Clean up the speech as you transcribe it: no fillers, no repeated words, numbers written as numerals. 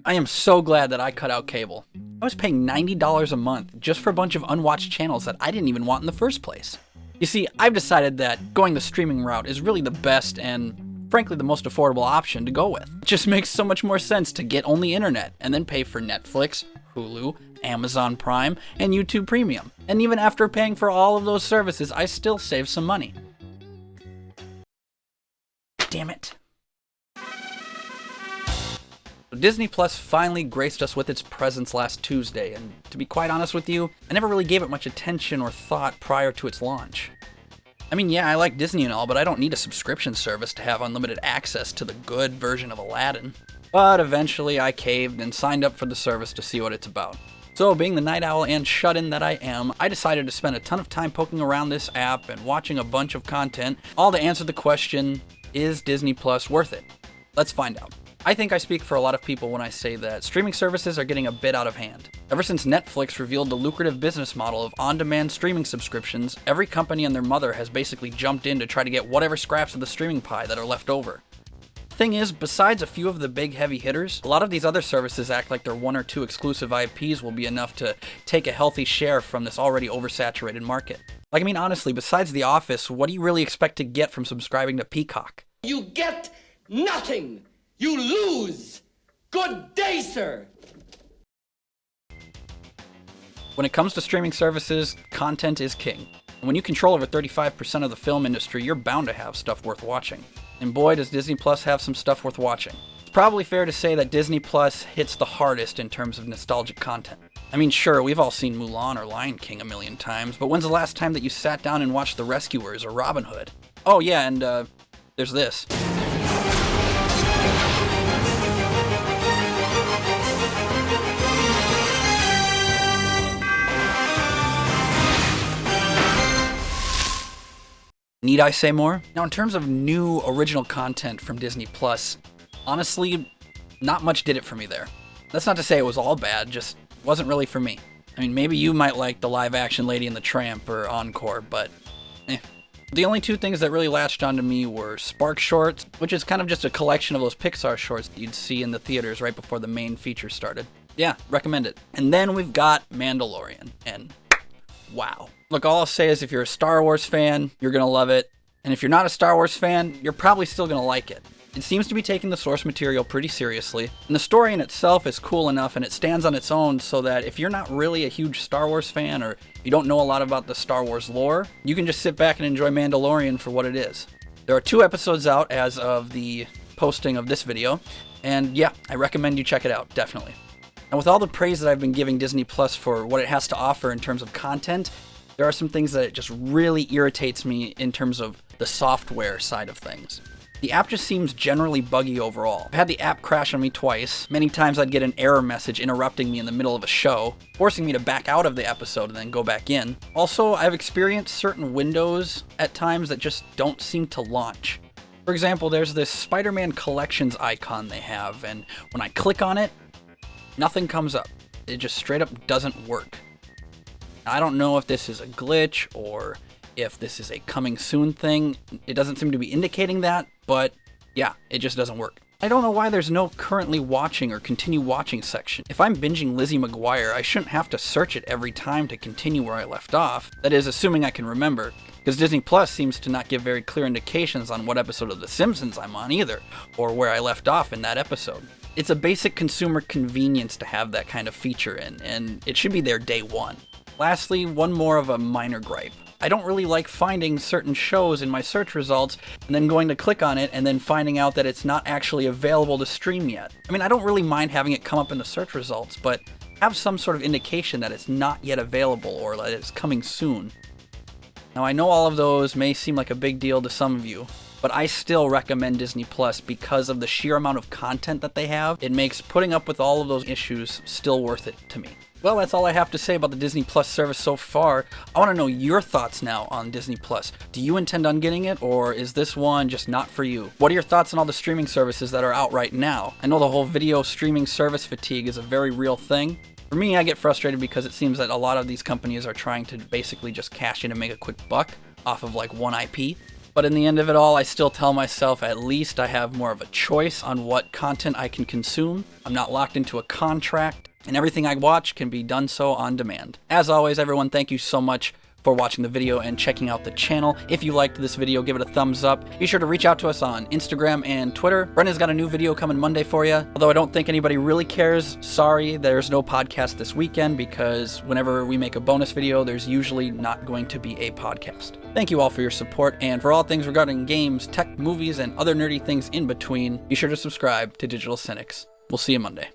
I am so glad that I cut out cable. I was paying $90 a month just for a bunch of unwatched channels that I didn't even want in the first place. You see, I've decided that going the streaming route is really the best and, frankly, the most affordable option to go with. It just makes so much more sense to get only internet and then pay for Netflix, Hulu, Amazon Prime, and YouTube Premium. And even after paying for all of those services, I still save some money. Damn it. Disney Plus finally graced us with its presence last Tuesday, and to be quite honest with you, I never really gave it much attention or thought prior to its launch. I mean, yeah, I like Disney and all, but I don't need a subscription service to have unlimited access to the good version of Aladdin. But eventually I caved and signed up for the service to see what it's about. So, being the night owl and shut-in that I am, I decided to spend a ton of time poking around this app and watching a bunch of content, all to answer the question, is Disney Plus worth it? Let's find out. I think I speak for a lot of people when I say that streaming services are getting a bit out of hand. Ever since Netflix revealed the lucrative business model of on-demand streaming subscriptions, every company and their mother has basically jumped in to try to get whatever scraps of the streaming pie that are left over. The thing is, besides a few of the big heavy hitters, a lot of these other services act like their one or two exclusive IPs will be enough to take a healthy share from this already oversaturated market. Like, I mean, honestly, besides The Office, what do you really expect to get from subscribing to Peacock? You get nothing! You lose! Good day, sir! When it comes to streaming services, content is king. And when you control over 35% of the film industry, you're bound to have stuff worth watching. And boy, does Disney Plus have some stuff worth watching. It's probably fair to say that Disney Plus hits the hardest in terms of nostalgic content. I mean, sure, we've all seen Mulan or Lion King a million times, but when's the last time that you sat down and watched The Rescuers or Robin Hood? Oh yeah, and there's this. Need I say more? Now, in terms of new original content from Disney Plus, honestly, not much did it for me there. That's not to say it was all bad, just wasn't really for me. I mean, maybe you might like the live-action Lady and the Tramp or Encore, but The only two things that really latched onto me were Spark Shorts, which is kind of just a collection of those Pixar shorts that you'd see in the theaters right before the main feature started. Yeah, recommend it. And then we've got Mandalorian, and wow. Look, all I'll say is if you're a Star Wars fan, you're going to love it. And if you're not a Star Wars fan, you're probably still going to like it. It seems to be taking the source material pretty seriously, and the story in itself is cool enough and it stands on its own so that if you're not really a huge Star Wars fan or you don't know a lot about the Star Wars lore, you can just sit back and enjoy Mandalorian for what it is. There are 2 episodes out as of the posting of this video, and yeah, I recommend you check it out, definitely. And with all the praise that I've been giving Disney Plus for what it has to offer in terms of content, there are some things that it just really irritates me in terms of the software side of things. The app just seems generally buggy overall. I've had the app crash on me twice. Many times I'd get an error message interrupting me in the middle of a show, forcing me to back out of the episode and then go back in. Also, I've experienced certain windows at times that just don't seem to launch. For example, there's this Spider-Man Collections icon they have, and when I click on it, nothing comes up. It just straight up doesn't work. I don't know if this is a glitch or if this is a coming soon thing. It doesn't seem to be indicating that, but yeah, it just doesn't work. I don't know why there's no currently watching or continue watching section. If I'm binging Lizzie McGuire, I shouldn't have to search it every time to continue where I left off. That is, assuming I can remember, because Disney Plus seems to not give very clear indications on what episode of The Simpsons I'm on either, or where I left off in that episode. It's a basic consumer convenience to have that kind of feature in, and it should be there day one. Lastly, one more of a minor gripe. I don't really like finding certain shows in my search results and then going to click on it and then finding out that it's not actually available to stream yet. I mean, I don't really mind having it come up in the search results, but have some sort of indication that it's not yet available or that it's coming soon. Now, I know all of those may seem like a big deal to some of you, but I still recommend Disney Plus because of the sheer amount of content that they have. It makes putting up with all of those issues still worth it to me. Well, that's all I have to say about the Disney Plus service so far. I want to know your thoughts now on Disney Plus. Do you intend on getting it, or is this one just not for you? What are your thoughts on all the streaming services that are out right now? I know the whole video streaming service fatigue is a very real thing. For me, I get frustrated because it seems that a lot of these companies are trying to basically just cash in and make a quick buck off of like one IP. But in the end of it all, I still tell myself at least I have more of a choice on what content I can consume. I'm not locked into a contract, and everything I watch can be done so on demand. As always, everyone, thank you so much for watching the video and checking out the channel. If you liked this video, give it a thumbs up. Be sure to reach out to us on Instagram and Twitter. Brendan's got a new video coming Monday for you. Although I don't think anybody really cares. Sorry, there's no podcast this weekend because whenever we make a bonus video, there's usually not going to be a podcast. Thank you all for your support, and for all things regarding games, tech, movies, and other nerdy things in between, be sure to subscribe to Digital Cynics. We'll see you Monday.